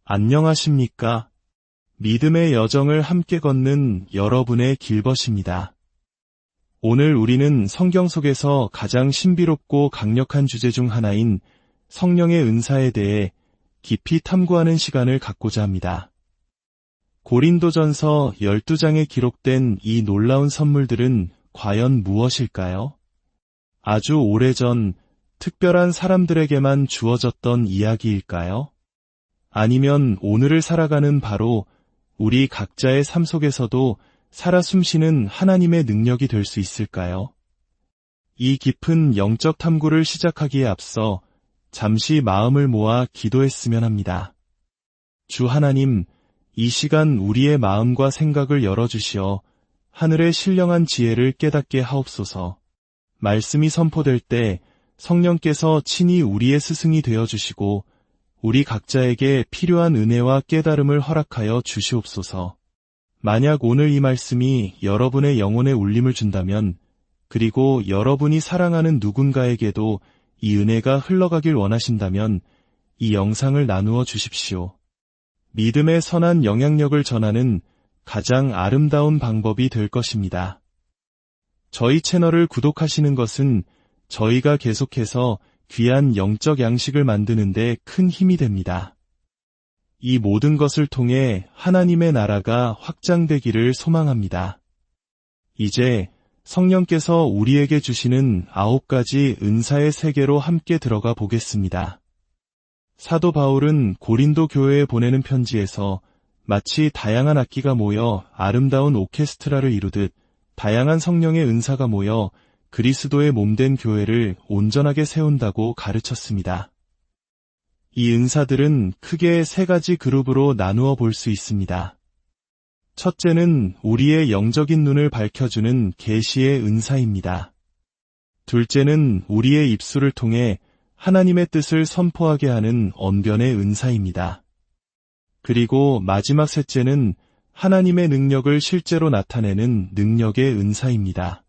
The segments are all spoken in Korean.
안녕하십니까? 믿음의 여정을 함께 걷는 여러분의 길벗입니다. 오늘 우리는 성경 속에서 가장 신비롭고 강력한 주제 중 하나인 성령의 은사에 대해 깊이 탐구하는 시간을 갖고자 합니다. 고린도전서 12장에 기록된 이 놀라운 선물들은 과연 무엇일까요? 아주 오래전 특별한 사람들에게만 주어졌던 이야기일까요? 아니면 오늘을 살아가는 바로 우리 각자의 삶 속에서도 살아 숨쉬는 하나님의 능력이 될 수 있을까요? 이 깊은 영적 탐구를 시작하기에 앞서 잠시 마음을 모아 기도했으면 합니다. 주 하나님, 이 시간 우리의 마음과 생각을 열어주시어 하늘의 신령한 지혜를 깨닫게 하옵소서. 말씀이 선포될 때 성령께서 친히 우리의 스승이 되어주시고 우리 각자에게 필요한 은혜와 깨달음을 허락하여 주시옵소서. 만약 오늘 이 말씀이 여러분의 영혼에 울림을 준다면, 그리고 여러분이 사랑하는 누군가에게도 이 은혜가 흘러가길 원하신다면 이 영상을 나누어 주십시오. 믿음의 선한 영향력을 전하는 가장 아름다운 방법이 될 것입니다. 저희 채널을 구독하시는 것은 저희가 계속해서 귀한 영적 양식을 만드는 데 큰 힘이 됩니다. 이 모든 것을 통해 하나님의 나라가 확장되기를 소망합니다. 이제 성령께서 우리에게 주시는 9가지 은사의 세계로 함께 들어가 보겠습니다. 사도 바울은 고린도 교회에 보내는 편지에서 마치 다양한 악기가 모여 아름다운 오케스트라를 이루듯 다양한 성령의 은사가 모여 그리스도의 몸된 교회를 온전하게 세운다고 가르쳤습니다. 이 은사들은 크게 3가지 그룹으로 나누어 볼 수 있습니다. 첫째는 우리의 영적인 눈을 밝혀주는 계시의 은사입니다. 둘째는 우리의 입술을 통해 하나님의 뜻을 선포하게 하는 언변의 은사입니다. 그리고 마지막 셋째는 하나님의 능력을 실제로 나타내는 능력의 은사입니다.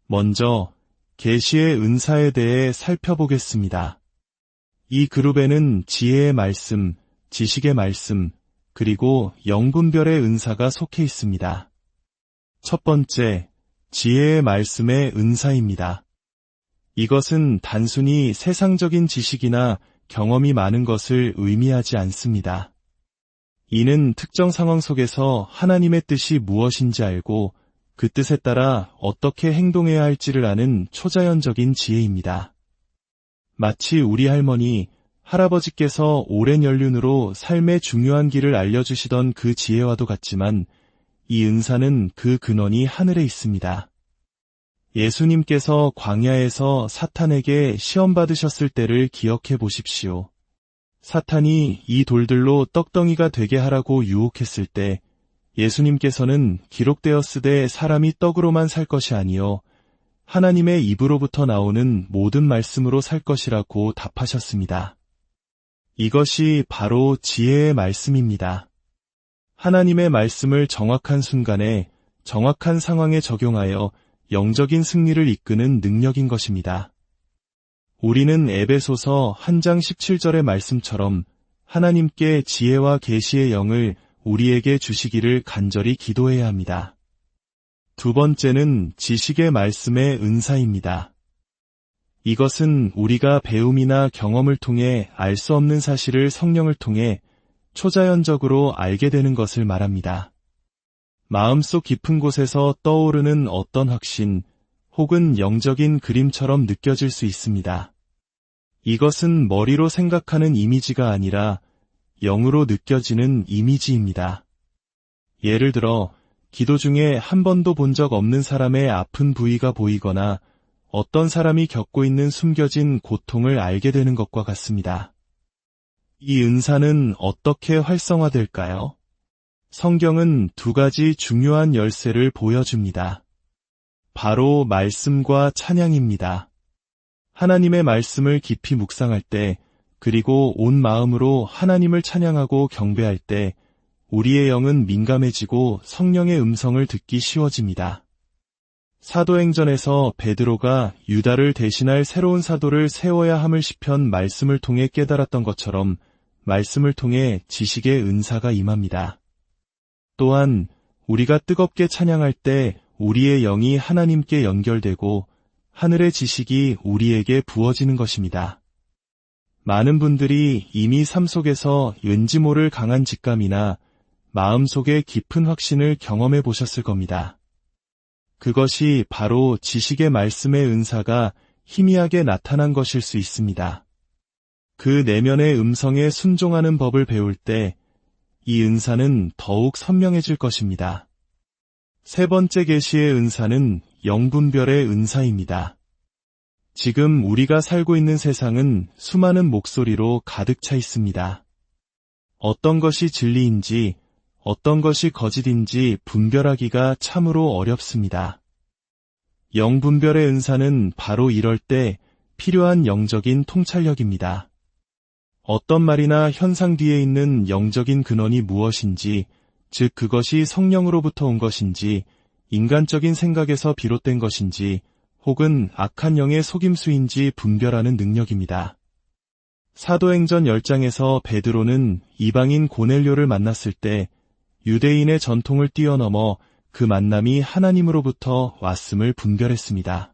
먼저 계시의 은사에 대해 살펴보겠습니다. 이 그룹에는 지혜의 말씀, 지식의 말씀, 그리고 영분별의 은사가 속해 있습니다. 첫 번째, 지혜의 말씀의 은사입니다. 이것은 단순히 세상적인 지식이나 경험이 많은 것을 의미하지 않습니다. 이는 특정 상황 속에서 하나님의 뜻이 무엇인지 알고 그 뜻에 따라 어떻게 행동해야 할지를 아는 초자연적인 지혜입니다. 마치 우리 할머니, 할아버지께서 오랜 연륜으로 삶의 중요한 길을 알려주시던 그 지혜와도 같지만 이 은사는 그 근원이 하늘에 있습니다. 예수님께서 광야에서 사탄에게 시험받으셨을 때를 기억해 보십시오. 사탄이 이 돌들로 떡덩이가 되게 하라고 유혹했을 때 예수님께서는 기록되었으되 사람이 떡으로만 살 것이 아니요 하나님의 입으로부터 나오는 모든 말씀으로 살 것이라고 답하셨습니다. 이것이 바로 지혜의 말씀입니다. 하나님의 말씀을 정확한 순간에 정확한 상황에 적용하여 영적인 승리를 이끄는 능력인 것입니다. 우리는 에베소서 1장 17절의 말씀처럼 하나님께 지혜와 계시의 영을 우리에게 주시기를 간절히 기도해야 합니다. 두 번째는 지식의 말씀의 은사입니다. 이것은 우리가 배움이나 경험을 통해 알 수 없는 사실을 성령을 통해 초자연적으로 알게 되는 것을 말합니다. 마음속 깊은 곳에서 떠오르는 어떤 확신 혹은 영적인 그림처럼 느껴질 수 있습니다. 이것은 머리로 생각하는 이미지가 아니라 영으로 느껴지는 이미지입니다. 예를 들어 기도 중에 한 번도 본 적 없는 사람의 아픈 부위가 보이거나 어떤 사람이 겪고 있는 숨겨진 고통을 알게 되는 것과 같습니다. 이 은사는 어떻게 활성화될까요? 성경은 2가지 중요한 열쇠를 보여줍니다. 바로 말씀과 찬양입니다. 하나님의 말씀을 깊이 묵상할 때, 그리고 온 마음으로 하나님을 찬양하고 경배할 때 우리의 영은 민감해지고 성령의 음성을 듣기 쉬워집니다. 사도행전에서 베드로가 유다를 대신할 새로운 사도를 세워야 함을 시편 말씀을 통해 깨달았던 것처럼 말씀을 통해 지식의 은사가 임합니다. 또한 우리가 뜨겁게 찬양할 때 우리의 영이 하나님께 연결되고 하늘의 지식이 우리에게 부어지는 것입니다. 많은 분들이 이미 삶 속에서 왠지 모를 강한 직감이나 마음속의 깊은 확신을 경험해 보셨을 겁니다. 그것이 바로 지식의 말씀의 은사가 희미하게 나타난 것일 수 있습니다. 그 내면의 음성에 순종하는 법을 배울 때 이 은사는 더욱 선명해질 것입니다. 세 번째 계시의 은사는 영분별의 은사입니다. 지금 우리가 살고 있는 세상은 수많은 목소리로 가득 차 있습니다. 어떤 것이 진리인지, 어떤 것이 거짓인지 분별하기가 참으로 어렵습니다. 영분별의 은사는 바로 이럴 때 필요한 영적인 통찰력입니다. 어떤 말이나 현상 뒤에 있는 영적인 근원이 무엇인지, 즉 그것이 성령으로부터 온 것인지, 인간적인 생각에서 비롯된 것인지, 혹은 악한 영의 속임수인지 분별하는 능력입니다. 사도행전 10장에서 베드로는 이방인 고넬료를 만났을 때 유대인의 전통을 뛰어넘어 그 만남이 하나님으로부터 왔음을 분별했습니다.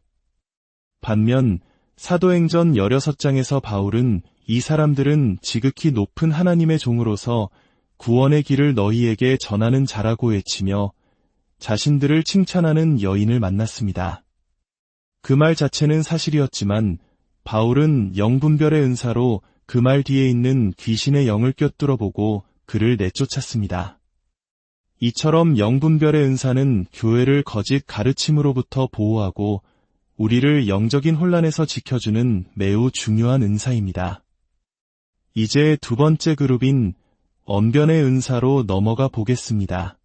반면 사도행전 16장에서 바울은 이 사람들은 지극히 높은 하나님의 종으로서 구원의 길을 너희에게 전하는 자라고 외치며 자신들을 칭찬하는 여인을 만났습니다. 그 말 자체는 사실이었지만 바울은 영분별의 은사로 그 말 뒤에 있는 귀신의 영을 꿰뚫어 보고 그를 내쫓았습니다. 이처럼 영분별의 은사는 교회를 거짓 가르침으로부터 보호하고 우리를 영적인 혼란에서 지켜주는 매우 중요한 은사입니다. 이제 두 번째 그룹인 언변의 은사로 넘어가 보겠습니다.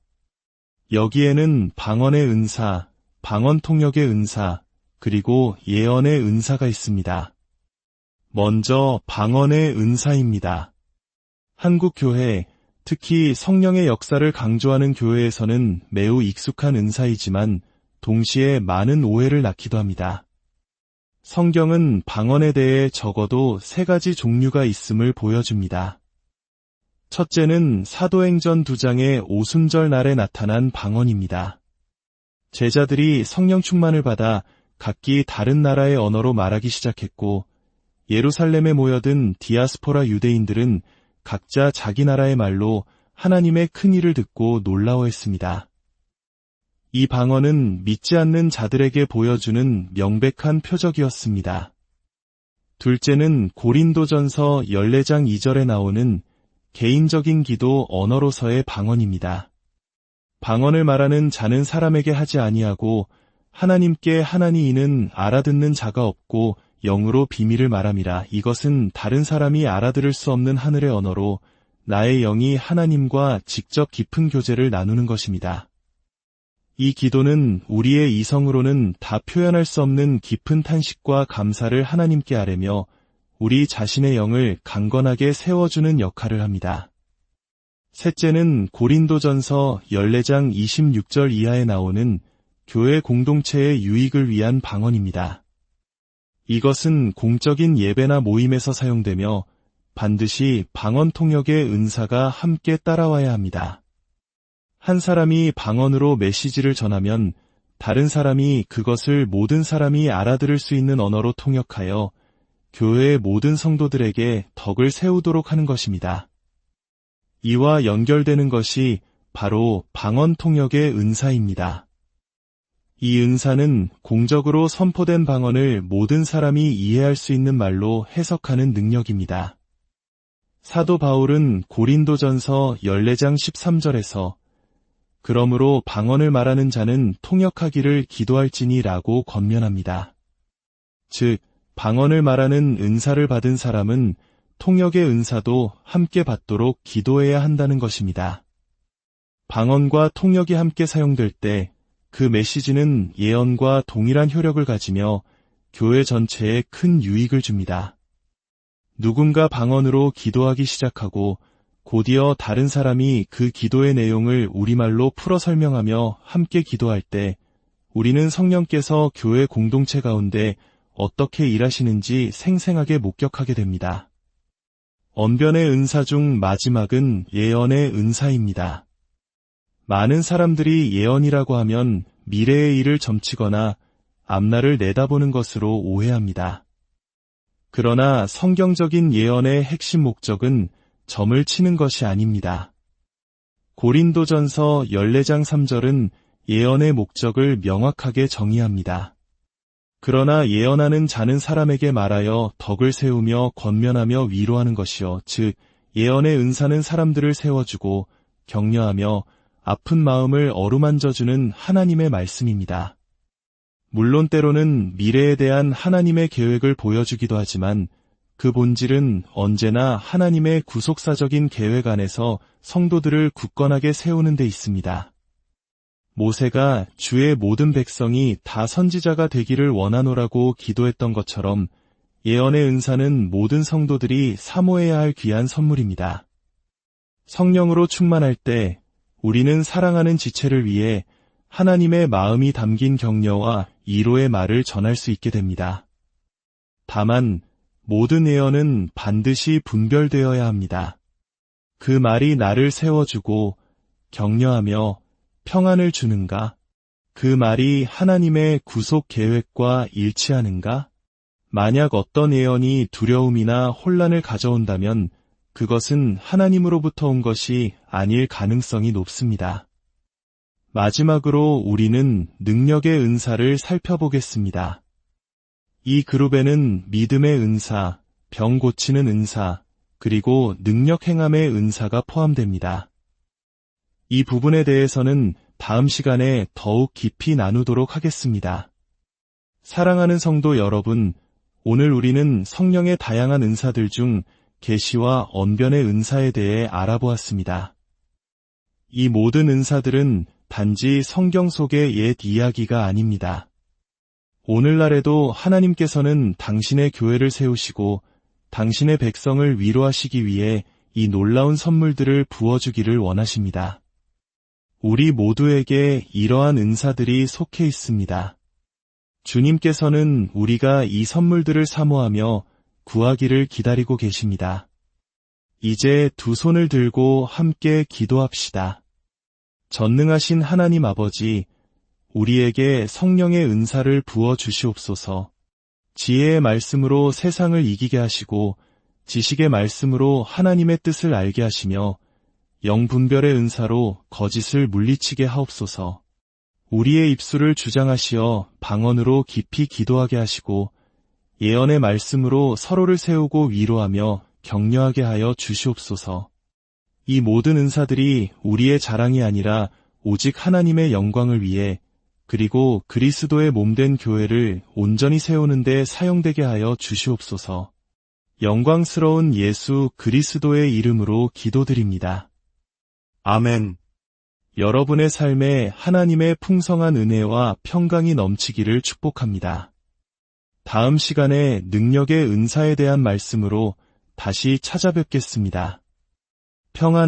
여기에는 방언의 은사, 방언 통역의 은사, 그리고 예언의 은사가 있습니다. 먼저 방언의 은사입니다. 한국 교회, 특히 성령의 역사를 강조하는 교회에서는 매우 익숙한 은사이지만 동시에 많은 오해를 낳기도 합니다. 성경은 방언에 대해 적어도 3가지 종류가 있음을 보여줍니다. 첫째는 사도행전 2장의 오순절 날에 나타난 방언입니다. 제자들이 성령 충만을 받아 각기 다른 나라의 언어로 말하기 시작했고 예루살렘에 모여든 디아스포라 유대인들은 각자 자기 나라의 말로 하나님의 큰 일을 듣고 놀라워했습니다. 이 방언은 믿지 않는 자들에게 보여주는 명백한 표적이었습니다. 둘째는 고린도전서 14장 2절에 나오는 개인적인 기도 언어로서의 방언입니다. 방언을 말하는 자는 사람에게 하지 아니하고 하나님께 하나니 이는 알아듣는 자가 없고 영으로 비밀을 말함이라. 이것은 다른 사람이 알아들을 수 없는 하늘의 언어로 나의 영이 하나님과 직접 깊은 교제를 나누는 것입니다. 이 기도는 우리의 이성으로는 다 표현할 수 없는 깊은 탄식과 감사를 하나님께 아뢰며 우리 자신의 영을 강건하게 세워주는 역할을 합니다. 셋째는 고린도전서 14장 26절 이하에 나오는 교회 공동체의 유익을 위한 방언입니다. 이것은 공적인 예배나 모임에서 사용되며 반드시 방언 통역의 은사가 함께 따라와야 합니다. 한 사람이 방언으로 메시지를 전하면 다른 사람이 그것을 모든 사람이 알아들을 수 있는 언어로 통역하여 교회의 모든 성도들에게 덕을 세우도록 하는 것입니다. 이와 연결되는 것이 바로 방언 통역의 은사입니다. 이 은사는 공적으로 선포된 방언을 모든 사람이 이해할 수 있는 말로 해석하는 능력입니다. 사도 바울은 고린도전서 14장 13절에서 그러므로 방언을 말하는 자는 통역하기를 기도할지니 라고 권면합니다. 즉, 방언을 말하는 은사를 받은 사람은 통역의 은사도 함께 받도록 기도해야 한다는 것입니다. 방언과 통역이 함께 사용될 때 그 메시지는 예언과 동일한 효력을 가지며 교회 전체에 큰 유익을 줍니다. 누군가 방언으로 기도하기 시작하고 곧이어 다른 사람이 그 기도의 내용을 우리말로 풀어 설명하며 함께 기도할 때 우리는 성령께서 교회 공동체 가운데 어떻게 일하시는지 생생하게 목격하게 됩니다. 언변의 은사 중 마지막은 예언의 은사입니다. 많은 사람들이 예언이라고 하면 미래의 일을 점치거나 앞날을 내다보는 것으로 오해합니다. 그러나 성경적인 예언의 핵심 목적은 점을 치는 것이 아닙니다. 고린도전서 14장 3절은 예언의 목적을 명확하게 정의합니다. 그러나 예언하는 자는 사람에게 말하여 덕을 세우며 권면하며 위로하는 것이요. 즉 예언의 은사는 사람들을 세워주고 격려하며 아픈 마음을 어루만져주는 하나님의 말씀입니다. 물론 때로는 미래에 대한 하나님의 계획을 보여주기도 하지만 그 본질은 언제나 하나님의 구속사적인 계획 안에서 성도들을 굳건하게 세우는 데 있습니다. 모세가 주의 모든 백성이 다 선지자가 되기를 원하노라고 기도했던 것처럼 예언의 은사는 모든 성도들이 사모해야 할 귀한 선물입니다. 성령으로 충만할 때 우리는 사랑하는 지체를 위해 하나님의 마음이 담긴 격려와 위로의 말을 전할 수 있게 됩니다. 다만 모든 예언은 반드시 분별되어야 합니다. 그 말이 나를 세워주고 격려하며 평안을 주는가? 그 말이 하나님의 구속 계획과 일치하는가? 만약 어떤 예언이 두려움이나 혼란을 가져온다면 그것은 하나님으로부터 온 것이 아닐 가능성이 높습니다. 마지막으로 우리는 능력의 은사를 살펴보겠습니다. 이 그룹에는 믿음의 은사, 병 고치는 은사, 그리고 능력 행함의 은사가 포함됩니다. 이 부분에 대해서는 다음 시간에 더욱 깊이 나누도록 하겠습니다. 사랑하는 성도 여러분, 오늘 우리는 성령의 다양한 은사들 중 계시와 언변의 은사에 대해 알아보았습니다. 이 모든 은사들은 단지 성경 속의 옛 이야기가 아닙니다. 오늘날에도 하나님께서는 당신의 교회를 세우시고 당신의 백성을 위로하시기 위해 이 놀라운 선물들을 부어주기를 원하십니다. 우리 모두에게 이러한 은사들이 속해 있습니다. 주님께서는 우리가 이 선물들을 사모하며 구하기를 기다리고 계십니다. 이제 두 손을 들고 함께 기도합시다. 전능하신 하나님 아버지, 우리에게 성령의 은사를 부어 주시옵소서. 지혜의 말씀으로 세상을 이기게 하시고 지식의 말씀으로 하나님의 뜻을 알게 하시며 영분별의 은사로 거짓을 물리치게 하옵소서. 우리의 입술을 주장하시어 방언으로 깊이 기도하게 하시고 예언의 말씀으로 서로를 세우고 위로하며 격려하게 하여 주시옵소서. 이 모든 은사들이 우리의 자랑이 아니라 오직 하나님의 영광을 위해 그리고 그리스도의 몸된 교회를 온전히 세우는 데 사용되게 하여 주시옵소서. 영광스러운 예수 그리스도의 이름으로 기도드립니다. 아멘. 여러분의 삶에 하나님의 풍성한 은혜와 평강이 넘치기를 축복합니다. 다음 시간에 능력의 은사에 대한 말씀으로 다시 찾아뵙겠습니다. 평안